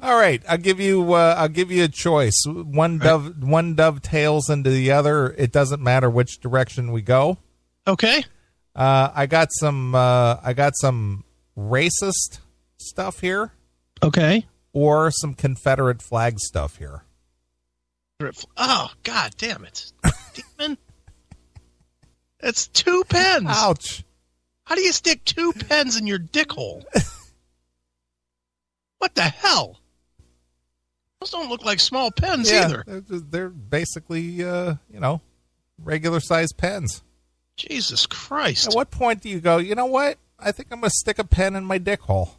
All right, I'll give you a choice. One dovetails into the other. It doesn't matter which direction we go. Okay. I got some racist stuff here. Okay. Or some Confederate flag stuff here. Oh, God damn it. Demon. It's 2 pens. Ouch. How do you stick 2 pens in your dick hole? What the hell? Those don't look like small pens either. They're basically, regular sized pens. Jesus Christ. At what point do you go, you know what? I think I'm going to stick a pen in my dick hole.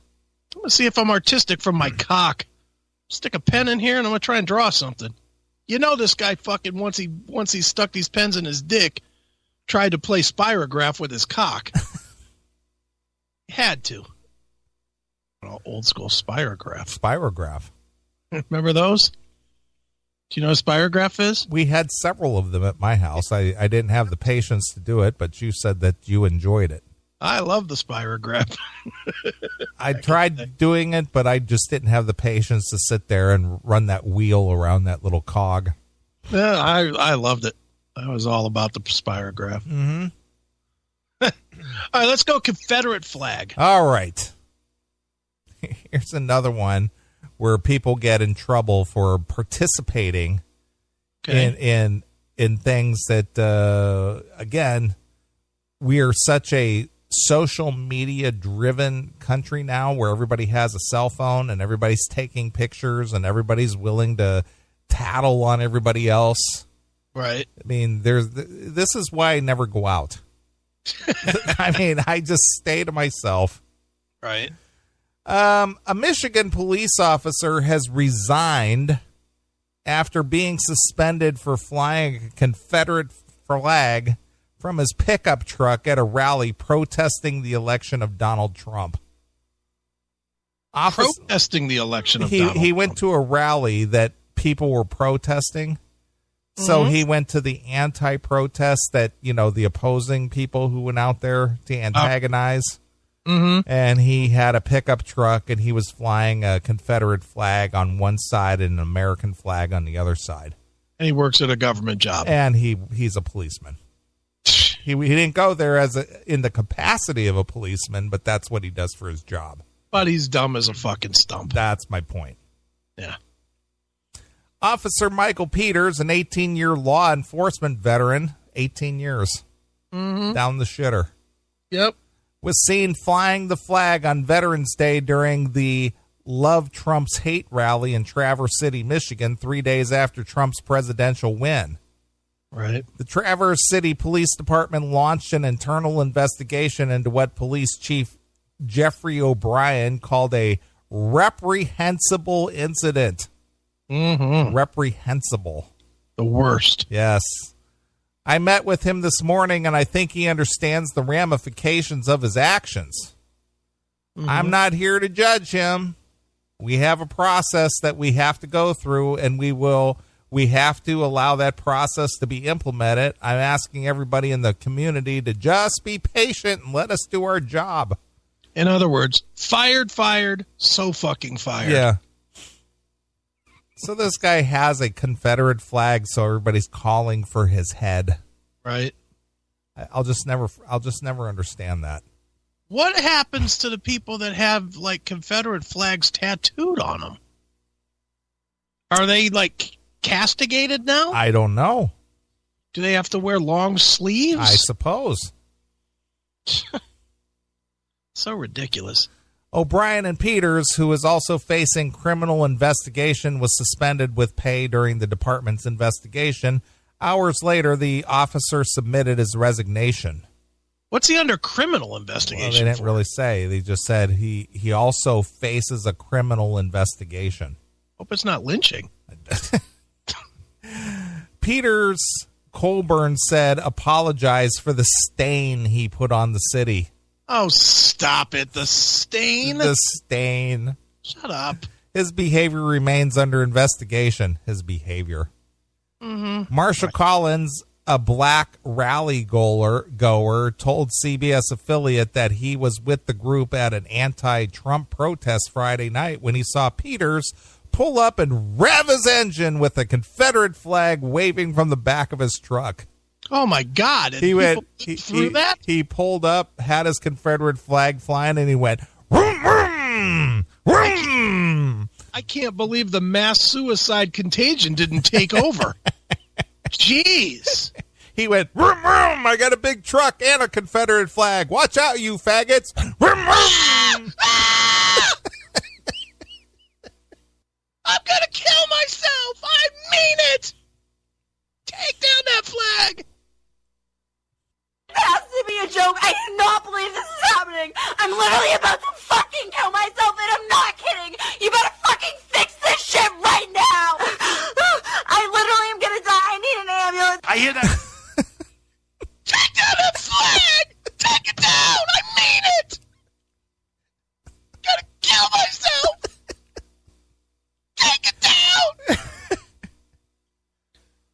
I'm going to see if I'm artistic from my cock. Stick a pen in here and I'm going to try and draw something. You know this guy fucking, once he stuck these pens in his dick, tried to play spirograph with his cock. He had to. Oh, old school spirograph. Spirograph. Remember those? Do you know what a spirograph is? We had several of them at my house. I didn't have the patience to do it, but you said that you enjoyed it. I love the spirograph. I tried doing it, but I just didn't have the patience to sit there and run that wheel around that little cog. Yeah, I loved it. I was all about the spirograph. Mm-hmm. All right, let's go Confederate flag. All right. Here's another one where people get in trouble for participating in things that, again, we are such a social media driven country now where everybody has a cell phone and everybody's taking pictures and everybody's willing to tattle on everybody else. Right. I mean, this is why I never go out. I mean, I just stay to myself. Right. A Michigan police officer has resigned after being suspended for flying a Confederate flag from his pickup truck at a rally protesting the election of Donald Trump. Protesting the election of Donald Trump. He went to a rally that people were protesting. So he went to the anti-protest that, the opposing people who went out there to antagonize. And he had a pickup truck and he was flying a Confederate flag on one side and an American flag on the other side. And he works at a government job. And he's a policeman. He didn't go there in the capacity of a policeman, but that's what he does for his job. But he's dumb as a fucking stump. That's my point. Yeah. Officer Michael Peters, an 18-year law enforcement veteran, 18 years, down the shitter. Yep. Was seen flying the flag on Veterans Day during the Love Trump's Hate rally in Traverse City, Michigan, 3 days after Trump's presidential win. Right. The Traverse City Police Department launched an internal investigation into what Police Chief Jeffrey O'Brien called a reprehensible incident. Reprehensible. The worst. Yes. I met with him this morning, and I think he understands the ramifications of his actions. I'm not here to judge him. We have a process that we have to go through, and we have to allow that process to be implemented. I'm asking everybody in the community to just be patient and let us do our job. In other words, fired, so fucking fired. Yeah. So this guy has a Confederate flag, so everybody's calling for his head. Right. I'll just never understand that. What happens to the people that have like Confederate flags tattooed on them? Are they like castigated now? I don't know. Do they have to wear long sleeves? I suppose. So ridiculous. O'Brien and Peters, who is also facing criminal investigation, was suspended with pay during the department's investigation. Hours later, the officer submitted his resignation. What's he under criminal investigation? Well, they didn't really say. They just said he also faces a criminal investigation. Hope it's not lynching. Peters Colburn said apologize for the stain he put on the city. Oh, stop it. The stain? The stain. Shut up. His behavior remains under investigation. His behavior. Marshall Collins, a black rally goer told CBS affiliate that he was with the group at an anti-Trump protest Friday night when he saw Peters pull up and rev his engine with a Confederate flag waving from the back of his truck. Oh my God! He pulled up, had his Confederate flag flying, and he went, vroom, vroom, vroom. I can't believe the mass suicide contagion didn't take over. Jeez. He went, vroom, vroom, I got a big truck and a Confederate flag. Watch out, you faggots. Vroom, vroom. I'm going to kill myself. I mean it. Take down that flag. It has to be a joke. I do not believe this is happening. I'm literally about to fucking kill myself, and I'm not kidding. You better fucking fix this shit right now. I literally am gonna die. I need an ambulance. I hear that. Take down that flag. Take it down. I mean it. Gotta kill myself. Take it down.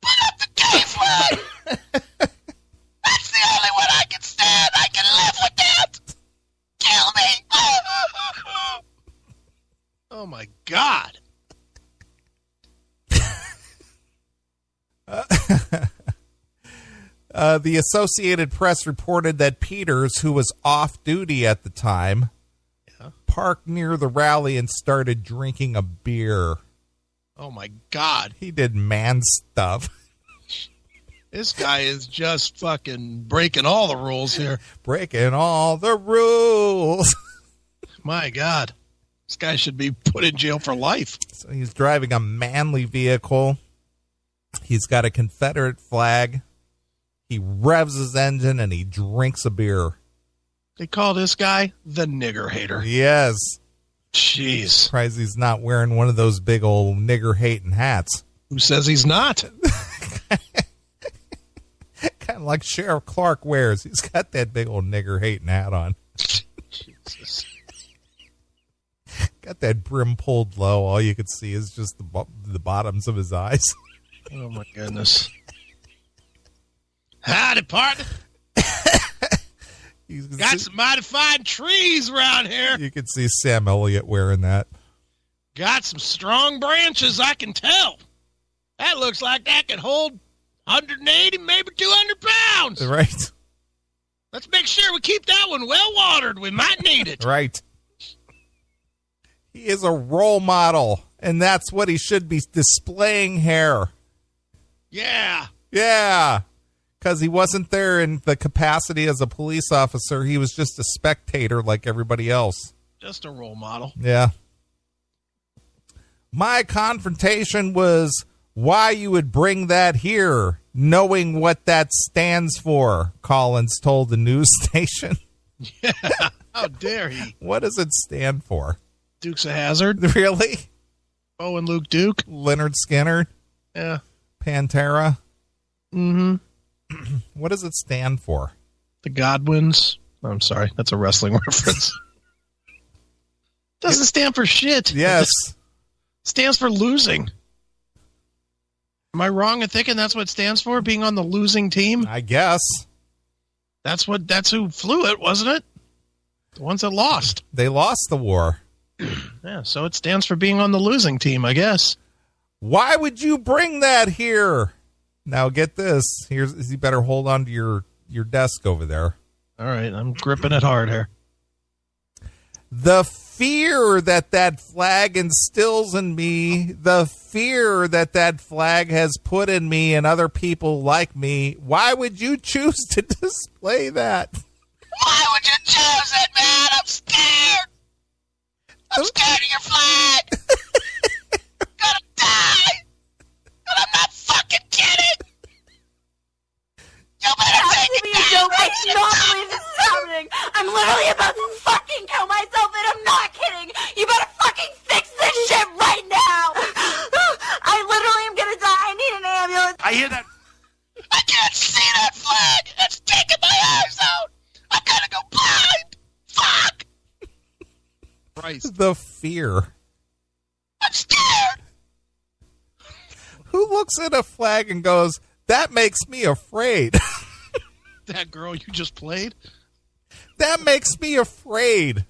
Put up the gay flag. That's the only one I can stand. I can live with that. Kill me. Oh, my God. The Associated Press reported that Peters, who was off duty at the time, parked near the rally and started drinking a beer. Oh, my God. He did man stuff. This guy is just fucking breaking all the rules here. Breaking all the rules. My God. This guy should be put in jail for life. So he's driving a manly vehicle. He's got a Confederate flag. He revs his engine and he drinks a beer. They call this guy the nigger hater. Yes. Jeez. Surprised he's not wearing one of those big old nigger hating hats. Who says he's not? Kind of like Sheriff Clark wears. He's got that big old nigger hating hat on. Jesus. Got that brim pulled low. All you could see is just the bottoms of his eyes. Oh, my goodness. Howdy, partner. Got some mighty fine trees around here. You can see Sam Elliott wearing that. Got some strong branches, I can tell. That looks like that could hold 180, maybe 200 pounds. Right. Let's make sure we keep that one well watered. We might need it. Right. He is a role model, and that's what he should be displaying here. Yeah. Yeah. Because he wasn't there in the capacity as a police officer. He was just a spectator like everybody else. Just a role model. Yeah. My confrontation was why you would bring that here, knowing what that stands for, Collins told the news station. Yeah. How dare he? What does it stand for? Dukes of Hazzard. Really? Bo and Luke Duke. Leonard Skinner. Yeah. Pantera. Mm-hmm. What does it stand for? The Godwins. Oh, I'm sorry. That's a wrestling reference. Doesn't stand for shit. Yes. It stands for losing. Am I wrong in thinking that's what it stands for? Being on the losing team? I guess. That's who flew it, wasn't it? The ones that lost. They lost the war. Yeah, so it stands for being on the losing team, I guess. Why would you bring that here? Now get this. You better hold on to your desk over there. All right, I'm gripping it hard here. The fear that flag instills in me, the fear that flag has put in me and other people like me, why would you choose to display that? Why would you choose it, man? I'm scared. I'm scared of your flag. I'm gonna die. And I'm not fucking kidding. You better take it down. I do not believe this is happening. I'm literally about to fucking kill myself, and I'm not kidding. You better fucking fix this shit right now. I literally am gonna die. I need an ambulance. I hear that. I can't see that flag. It's taking my eyes out. I'm gonna go blind. Fuck. Christ. The fear. I'm scared. Who looks at a flag and goes, That makes me afraid. That girl you just played? That makes me afraid.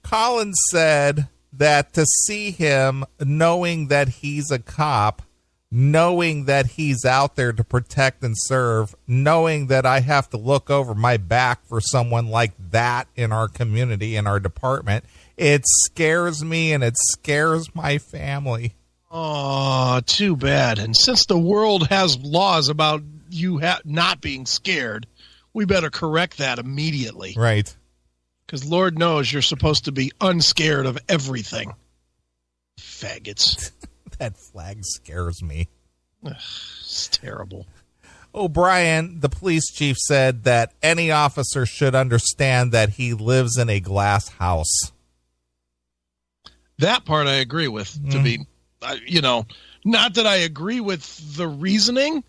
Collins said that to see him, knowing that he's a cop, knowing that he's out there to protect and serve, knowing that I have to look over my back for someone like that in our community, in our department, it scares me and it scares my family. Oh, too bad. And since the world has laws about you not being scared, we better correct that immediately. Right. Because Lord knows you're supposed to be unscared of everything. Faggots. That flag scares me. It's terrible. O'Brien, the police chief, said that any officer should understand that he lives in a glass house. That part I agree with. To be, not that I agree with the reasoning,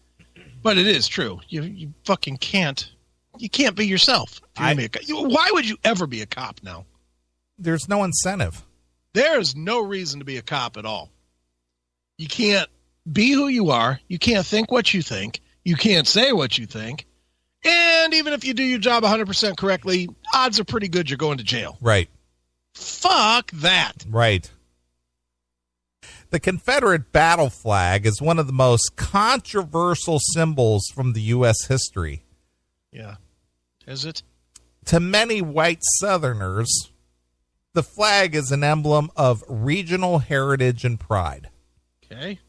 but it is true. You fucking can't. You can't be yourself. Why would you ever be a cop now? There's no incentive. There's no reason to be a cop at all. You can't be who you are. You can't think what you think. You can't say what you think. And even if you do your job 100% correctly, odds are pretty good you're going to jail. Right. Fuck that. Right. The Confederate battle flag is one of the most controversial symbols from the U.S. history. Yeah. Is it? To many white Southerners, the flag is an emblem of regional heritage and pride. Okay.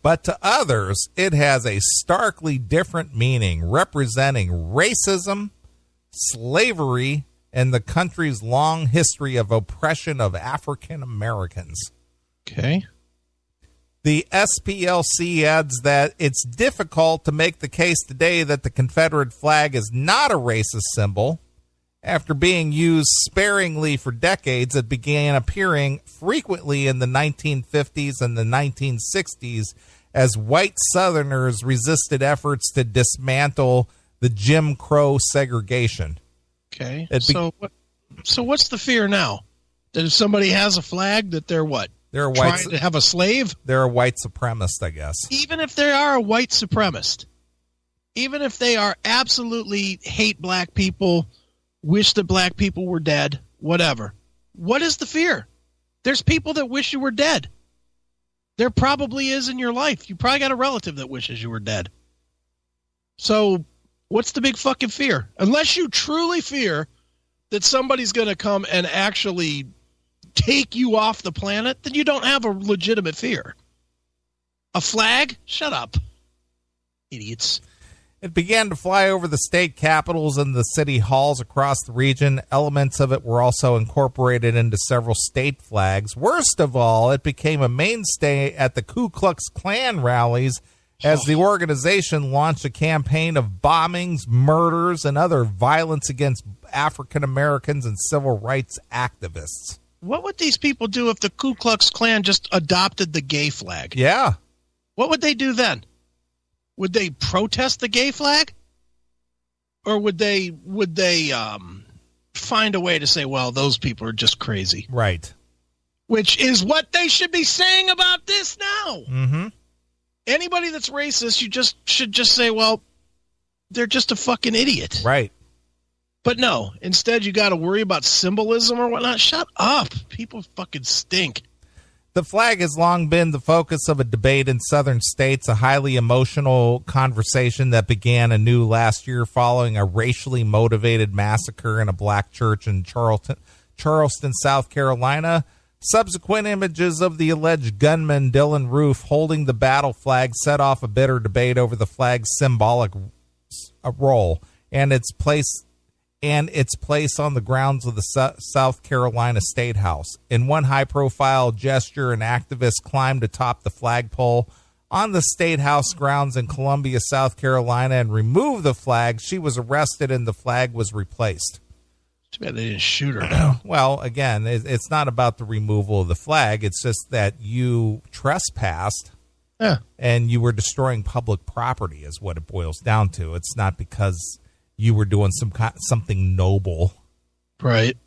But to others, it has a starkly different meaning, representing racism, slavery, and the country's long history of oppression of African Americans. Okay. The SPLC adds that it's difficult to make the case today that the Confederate flag is not a racist symbol. After being used sparingly for decades, it began appearing frequently in the 1950s and the 1960s as white Southerners resisted efforts to dismantle the Jim Crow segregation. Okay. So what's the fear now? That if somebody has a flag, that they're what? They're trying to have a slave? They're a white supremacist, I guess. Even if they are a white supremacist, even if they are absolutely hate black people, wish that black people were dead, whatever. What is the fear? There's people that wish you were dead. There probably is in your life. You probably got a relative that wishes you were dead. So what's the big fucking fear? Unless you truly fear that somebody's going to come and actually take you off the planet, then you don't have a legitimate fear. A flag? Shut up. Idiots. It began to fly over the state capitals and the city halls across the region. Elements of it were also incorporated into several state flags. Worst of all, it became a mainstay at the Ku Klux Klan rallies as the organization launched a campaign of bombings, murders, and other violence against African Americans and civil rights activists. What would these people do if the Ku Klux Klan just adopted the gay flag? Yeah. What would they do then? Would they protest the gay flag? Or would they find a way to say, well, those people are just crazy? Right. Which is what they should be saying about this now. Mm-hmm. Anybody that's racist, you should just say, well, they're just a fucking idiot. Right. But no, instead you got to worry about symbolism or whatnot. Shut up. People fucking stink. The flag has long been the focus of a debate in southern states, a highly emotional conversation that began anew last year following a racially motivated massacre in a black church in Charleston, South Carolina. Subsequent images of the alleged gunman Dylan Roof holding the battle flag set off a bitter debate over the flag's symbolic role and its place on the grounds of the South Carolina State House. In one high-profile gesture, an activist climbed atop the flagpole on the State House grounds in Columbia, South Carolina, and removed the flag. She was arrested, and the flag was replaced. Too bad they didn't shoot her now. Well, again, it's not about the removal of the flag. It's just that you trespassed, and you were destroying public property is what it boils down to. It's not because you were doing something noble. Right.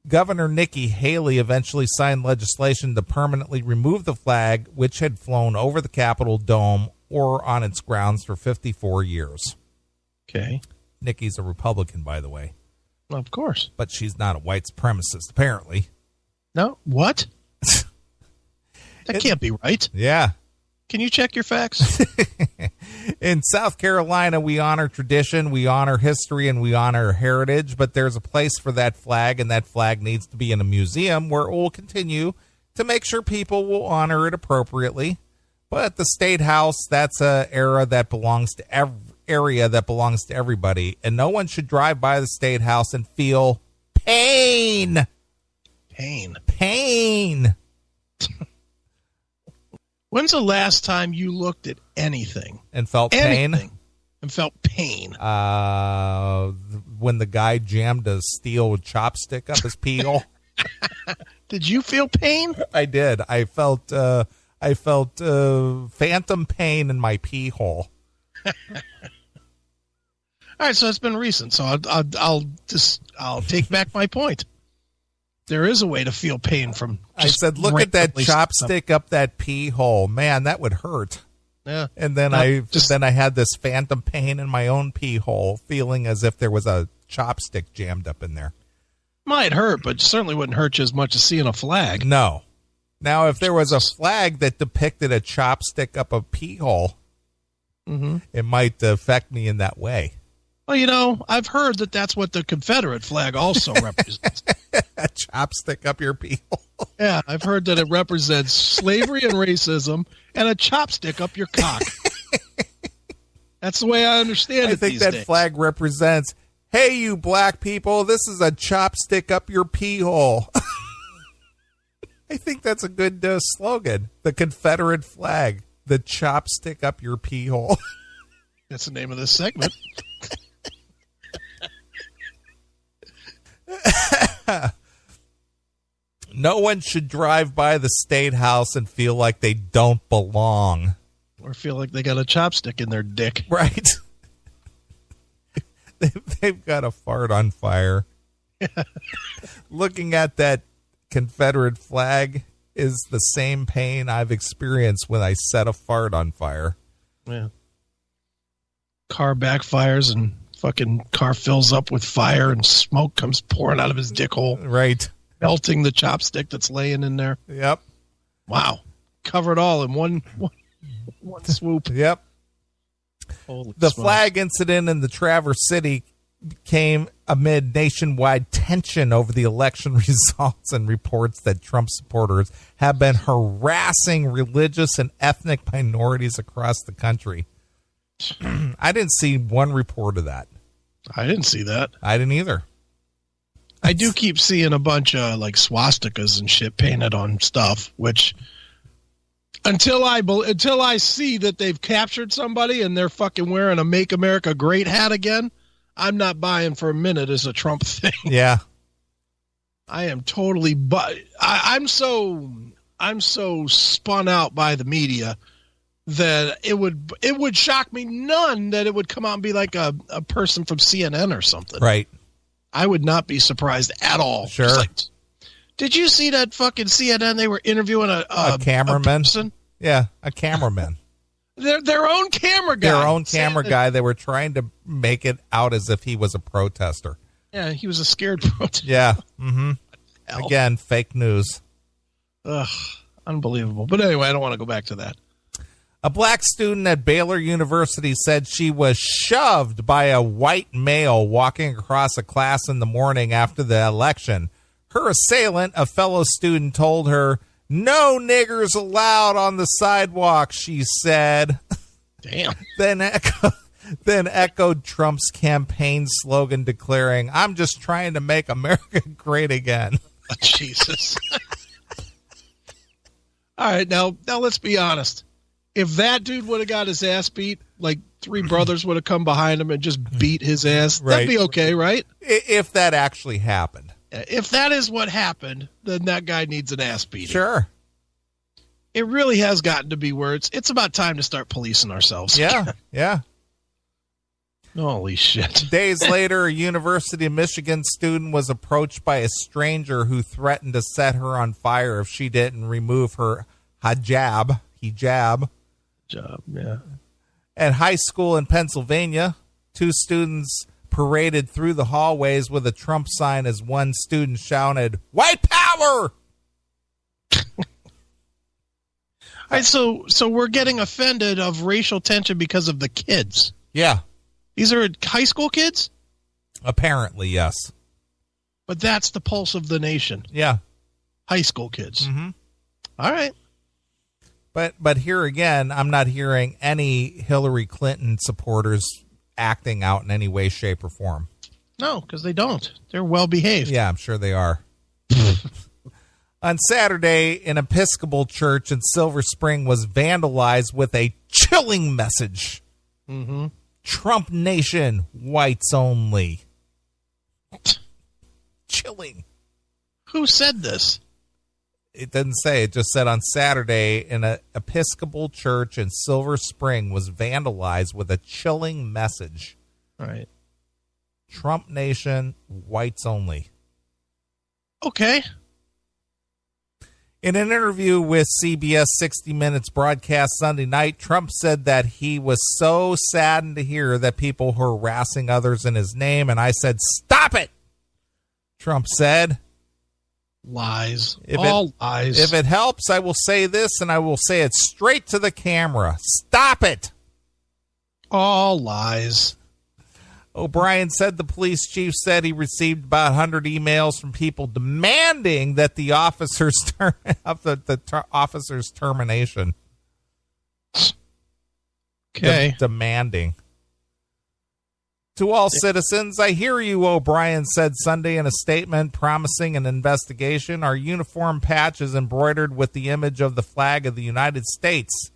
Governor Nikki Haley eventually signed legislation to permanently remove the flag, which had flown over the Capitol dome or on its grounds for 54 years. Okay. Nikki's a Republican, by the way. Of course. But she's not a white supremacist, apparently. No? What? That can't be right. Yeah. Can you check your facts? In South Carolina, we honor tradition, we honor history, and we honor heritage, but there's a place for that flag, and that flag needs to be in a museum where it will continue to make sure people will honor it appropriately. But the State House, that's an area that belongs to everybody, and no one should drive by the State House and feel pain. Pain. When's the last time you looked at anything and felt pain? And felt pain. When the guy jammed a steel chopstick up his pee hole. Did you feel pain? I did. I felt phantom pain in my pee hole. All right, so it's been recent. So I'll take back my point. There is a way to feel pain from. I said, look at that chopstick up that pee hole. Man, that would hurt. Yeah. And then I had this phantom pain in my own pee hole, feeling as if there was a chopstick jammed up in there. Might hurt, but certainly wouldn't hurt you as much as seeing a flag. No. Now, if there was a flag that depicted a chopstick up a pee hole, it might affect me in that way. Well, I've heard that that's what the Confederate flag also represents. A chopstick up your pee hole. Yeah, I've heard that it represents slavery and racism and a chopstick up your cock. That's the way I understand it. I think that flag represents, hey, you black people, this is a chopstick up your pee hole. I think that's a good slogan. The Confederate flag, the chopstick up your pee hole. That's the name of this segment. No one should drive by the State House and feel like they don't belong. Or feel like they got a chopstick in their dick. Right. They've got a fart on fire. Looking at that Confederate flag is the same pain I've experienced when I set a fart on fire. Yeah. Car backfires and fucking car fills up with fire and smoke comes pouring out of his dick hole. Right. Melting the chopstick that's laying in there. Yep. Wow. Cover it all in one swoop. Yep. Holy the smokes. flag incident in the Traverse City came amid nationwide tension over the election results and reports that Trump supporters have been harassing religious and ethnic minorities across the country. I didn't see one report of that. I didn't see that. I didn't either. I do keep seeing a bunch of like swastikas and shit painted on stuff, which until I see that they've captured somebody and they're fucking wearing a Make America Great hat again, I'm not buying for a minute as a Trump thing. Yeah. I am totally I'm so spun out by the media that it would shock me none that it would come out and be like a person from CNN or something. Right. I would not be surprised at all. Sure. Like, did you see that fucking CNN? They were interviewing a cameraman. A person? Yeah, a cameraman. Their own camera guy. Their own camera guy. They were trying to make it out as if he was a protester. Yeah, he was a scared protester. Yeah. Mm-hmm. Again, fake news. Ugh, unbelievable. But anyway, I don't want to go back to that. A black student at Baylor University said she was shoved by a white male walking across a class in the morning after the election. Her assailant, a fellow student, told her, "No niggers allowed on the sidewalk," she said. Damn. Then echoed Trump's campaign slogan declaring, "I'm just trying to make America great again." Oh, Jesus. All right, now let's be honest. If that dude would have got his ass beat, like three brothers would have come behind him and just beat his ass, that'd be okay, right? If that actually happened. If that is what happened, then that guy needs an ass beating. Sure. It really has gotten to be where it's about time to start policing ourselves. Yeah, yeah. Holy shit. Days later, a University of Michigan student was approached by a stranger who threatened to set her on fire if she didn't remove her hijab. Yeah. At high school in Pennsylvania, 2 students paraded through the hallways with a Trump sign as one student shouted, "White power!" All right, so we're getting offended of racial tension because of the kids. Yeah. These are high school kids? Apparently, yes. But that's the pulse of the nation. Yeah. High school kids. Mm-hmm. All right. But here again, I'm not hearing any Hillary Clinton supporters acting out in any way, shape, or form. No, because they don't. They're well behaved. Yeah, I'm sure they are. On Saturday, an Episcopal church in Silver Spring was vandalized with a chilling message. Mm-hmm. Trump Nation, whites only. Chilling. Who said this? It didn't say. It just said on Saturday, an Episcopal church in Silver Spring was vandalized with a chilling message. All right. Trump Nation, whites only. Okay. In an interview with CBS 60 Minutes broadcast Sunday night, Trump said that he was so saddened to hear that people were harassing others in his name, and I said, "Stop it!" Trump said. Lies. All lies. If it helps, I will say this, and I will say it straight to the camera. Stop it! All lies. O'Brien said the police chief said he received about 100 emails from people demanding that the officer's officer's termination. Okay. Demanding. To all citizens, I hear you, O'Brien said Sunday in a statement promising an investigation. Our uniform patch is embroidered with the image of the flag of the United States.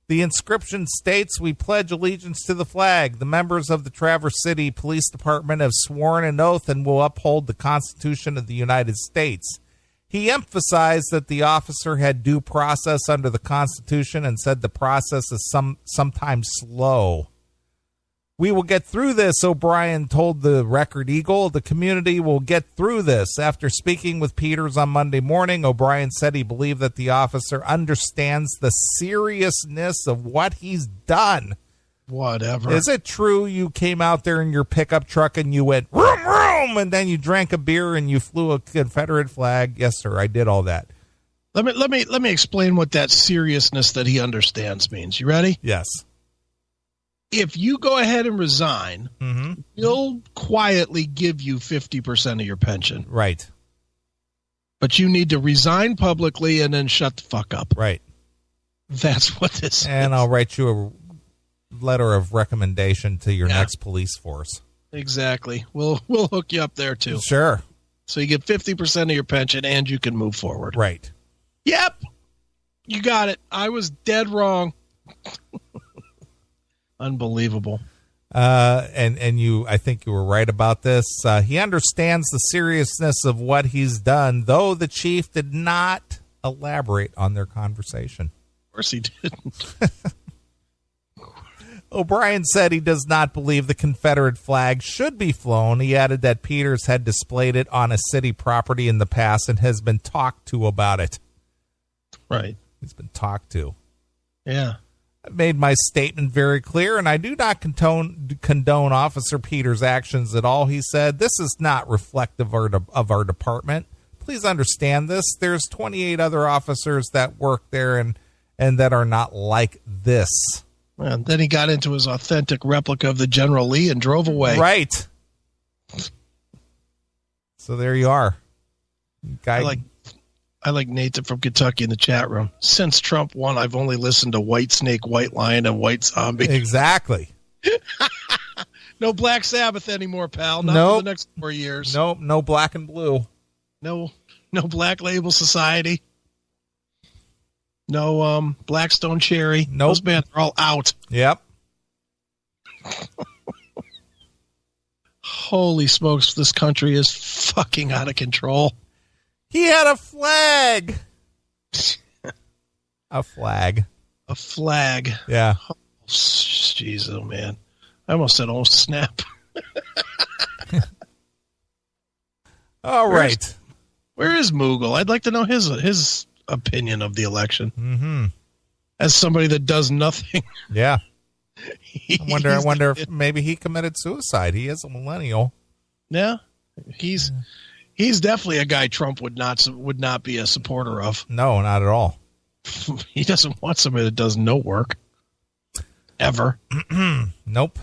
The inscription states, "We pledge allegiance to the flag. The members of the Traverse City Police Department have sworn an oath and will uphold the Constitution of the United States." He emphasized that the officer had due process under the Constitution and said the process is sometimes slow. "We will get through this," O'Brien told the Record Eagle. "The community will get through this." After speaking with Peters on Monday morning, O'Brien said he believed that the officer understands the seriousness of what he's done. Whatever. Is it true you came out there in your pickup truck and you went, "Vroom, vroom," and then you drank a beer and you flew a Confederate flag? Yes, sir, I did all that. Let me explain what that seriousness that he understands means. You ready? Yes. If you go ahead and resign, Mm-hmm. we'll quietly give you 50% of your pension. Right. But you need to resign publicly and then shut the fuck up. Right. That's what this is. And I'll write you a letter of recommendation to your next police force. Exactly. We'll hook you up there too. Sure. So you get 50% of your pension and you can move forward. Right. Yep. You got it. I was dead wrong. Unbelievable. And you, I think you were right about this. He understands the seriousness of what he's done, though the chief did not elaborate on their conversation. Of course he didn't. O'Brien said he does not believe the Confederate flag should be flown. He added that Peters had displayed it on a city property in the past and has been talked to about it. Right. He's been talked to. Yeah. I've made my statement very clear, and I do not condone Officer Peters' actions at all, he said. This is not reflective of our department. Please understand this. There's 28 other officers that work there and that are not like this. And then he got into his authentic replica of the General Lee and drove away. Right. So there you are. I like Nathan from Kentucky in the chat room. Since Trump won, I've only listened to White Snake, White Lion, and White Zombie. Exactly. No Black Sabbath anymore, pal. Not for the next 4 years. Nope. No Black and Blue. No Black Label Society. No Blackstone Cherry. Nope. Those bands are all out. Yep. Holy smokes, this country is fucking out of control. He had a flag. A flag. A flag. Yeah. Oh, jeez, oh man. I almost said, oh, snap. All right. Where is Moogle? I'd like to know his opinion of the election. Mm-hmm. As somebody that does nothing. Yeah. I wonder if maybe he committed suicide. He is a millennial. Yeah. He's definitely a guy Trump would not be a supporter of. No, not at all. He doesn't want somebody that does no work. Ever. Nope.